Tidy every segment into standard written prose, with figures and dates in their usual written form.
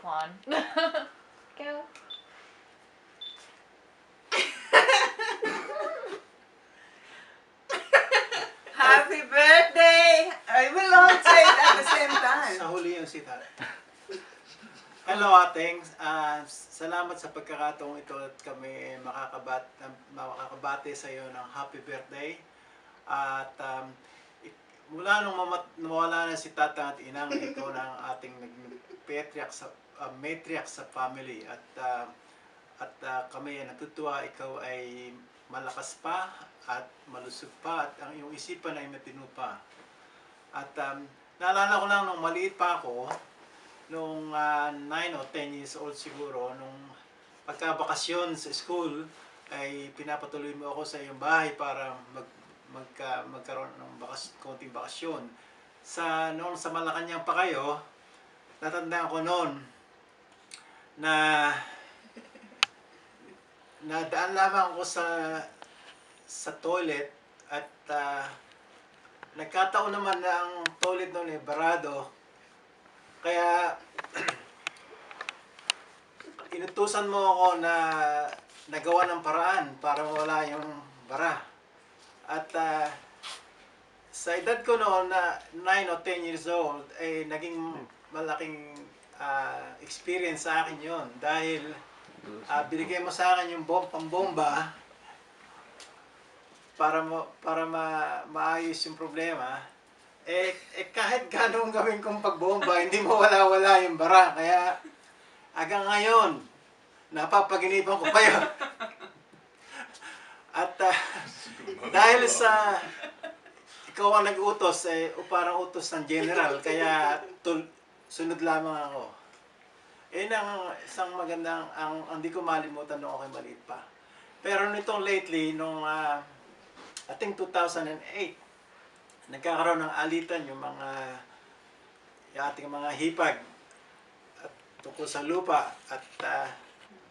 on. Go. Happy birthday! I will all say it at the same time. Sa huli yung sitat. Hello ating, salamat sa pagkakataong ito at kami makakabati sa iyo ng happy birthday. At mula nung nawala na si tatang at inang, ikaw na ang ating matriarch sa family. At kami ay natutuwa, ikaw ay malakas pa at malusog pa at ang iyong isipan ay matino pa. At naalala ko lang nung maliit pa ako, nung 9 o 10 years old siguro, nung pagkabakasyon sa school, ay pinapatuloy mo ako sa iyong bahay para magkaroon ng konting bakasyon. Noon sa Malacanang pa kayo, natandaan ko noon na nadaan lamang ako sa toilet at nagkataon naman na ang toilet noon ay barado. Kaya inutusan mo ako na nagawa ng paraan para mawala yung bara. At sa edad ko noon na 9 o 10 years old, ay naging malaking experience sa akin yon dahil binigay mo sa akin yung pambomba para maayos yung problema. Kahit ganong gawin kong pagbomba, hindi mawala-wala yung bara. Kaya hanggang ngayon, napapaginipan ko pa yun. At dahil sa ikaw ang nag-utos, parang utos ng general, kaya sunod lamang ako. Yun ang isang magandang, hindi ko malimutan nung ako'y maliit pa. Pero nitong lately, nung I think 2008, nagkakaroon ng alitan yung ating mga hipag tungkol sa lupa. At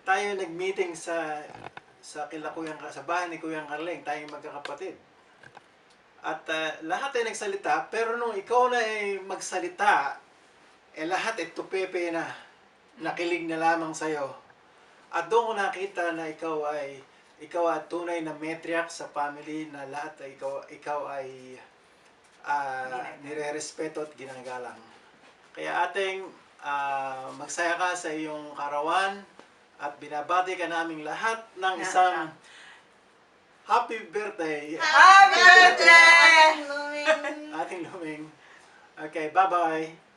tayo nag-meeting sa bahay ni Kuyang Carling, tayong magkakapatid. At lahat ay nagsalita, pero nung ikaw na ay magsalita, lahat ay tupepe na, nakilig na lamang sa'yo. At doon ko nakita na ikaw ay tunay na matriarch sa family, na lahat ay ikaw ay nire-respeto at ginagalang. Kaya ating magsaya ka sa iyong karawan at binabati ka naming lahat ng isang happy birthday! Happy birthday! Ating luming. Okay, bye-bye!